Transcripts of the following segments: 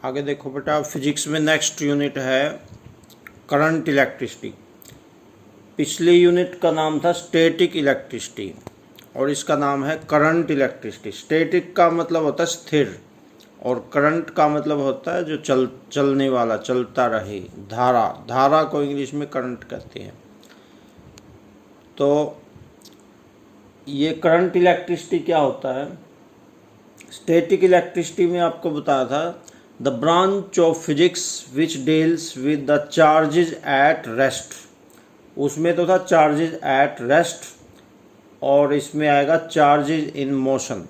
आगे देखो बेटा, फिजिक्स में नेक्स्ट यूनिट है करंट इलेक्ट्रिसिटी। पिछली यूनिट का नाम था स्टैटिक इलेक्ट्रिसिटी और इसका नाम है करंट इलेक्ट्रिसिटी। स्टैटिक का मतलब होता है स्थिर और करंट का मतलब होता है जो चलने वाला, चलता रहे, धारा को इंग्लिश में करंट कहते हैं। तो ये करंट इलेक्ट्रिसिटी क्या होता है? स्टैटिक इलेक्ट्रिसिटी में आपको बताया था the branch of physics which deals with the charges at rest. उसमें तो था चार्जेज एट रेस्ट और इसमें आएगा चार्जेज इन मोशन।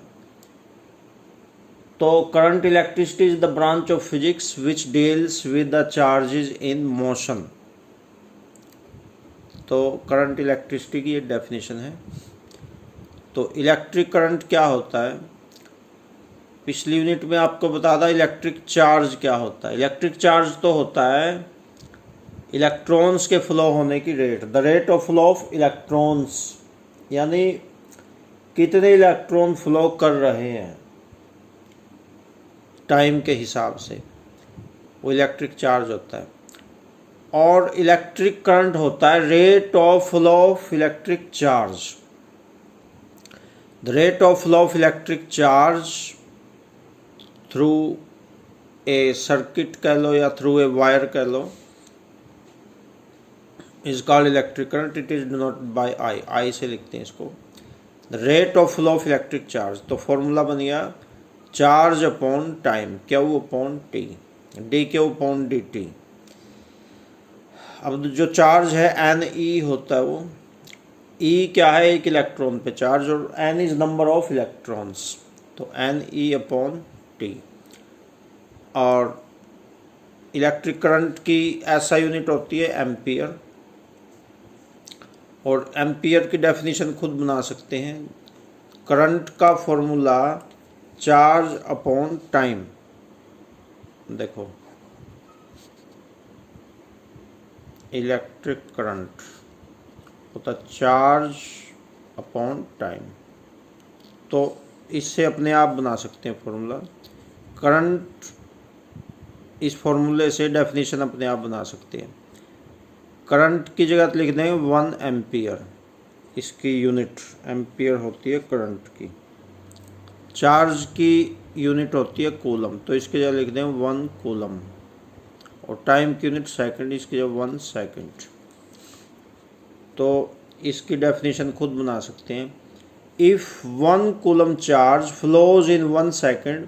तो current electricity is the branch of physics which deals with the charges in motion. तो current electricity की ये डेफिनेशन है। तो इलेक्ट्रिक करंट क्या होता है? पिछली यूनिट में आपको बता था इलेक्ट्रिक चार्ज क्या होता है। इलेक्ट्रिक चार्ज तो होता है इलेक्ट्रॉन्स के फ्लो होने की rate, the rate of flow of electrons, यानी कितने इलेक्ट्रॉन फ्लो कर रहे हैं टाइम के हिसाब से, वो इलेक्ट्रिक चार्ज होता है। और इलेक्ट्रिक करंट होता है rate of flow of electric charge. The rate of flow of electric charge through a circuit कह लो या थ्रू ए वायर कह लो is called electric current. It is denoted by I से लिखते हैं इसको। The rate of flow of electric charge, तो फॉर्मूला बन गया charge upon time, Q upon T, D Q upon D T. अब जो चार्ज है एन ई होता है, वो ई क्या है? एक इलेक्ट्रॉन पे चार्ज, और N is number of electrons, तो एन ई अपॉन टी। और इलेक्ट्रिक करंट की ऐसा यूनिट होती है एम्पियर, और एम्पियर की डेफिनेशन खुद बना सकते हैं। करंट का फॉर्मूला चार्ज अपॉन टाइम, देखो इलेक्ट्रिक करंट होता चार्ज अपॉन टाइम। तो इससे अपने आप बना सकते हैं फॉर्मूला। करंट इस फॉर्मूले से डेफिनेशन अपने आप बना सकते हैं। करंट की जगह लिख देंगे 1 एम्पियर, इसकी यूनिट एम्पियर होती है करंट की। चार्ज की यूनिट होती है कूलम, तो इसकी जगह लिख देंगे 1 कूलम। और टाइम की यूनिट सेकंड, इसकी जगह 1 सेकंड। तो इसकी डेफिनेशन खुद बना सकते हैं। If 1 coulomb charge flows in 1 second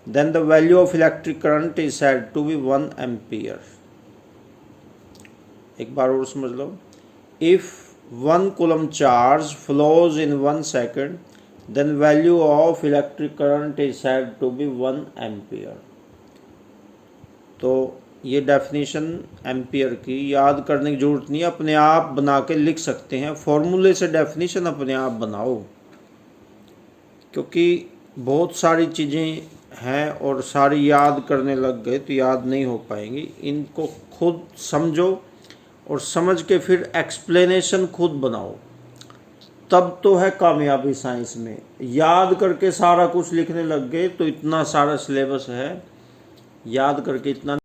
then the value of electric current is said to be 1 ampere। एक बार और समझ लो, if 1 coulomb charge flows in 1 second then value of electric current is said to be 1 ampere। तो ये definition ampere की याद करने की जरूरत नहीं है, अपने आप बना के लिख सकते हैं। फॉर्मूले से डेफिनेशन अपने आप बनाओ, क्योंकि बहुत सारी चीज़ें हैं और सारी याद करने लग गए तो याद नहीं हो पाएंगी। इनको खुद समझो और समझ के फिर एक्सप्लेनेशन खुद बनाओ, तब तो है कामयाबी साइंस में। याद करके सारा कुछ लिखने लग गए तो इतना सारा सिलेबस है, याद करके इतना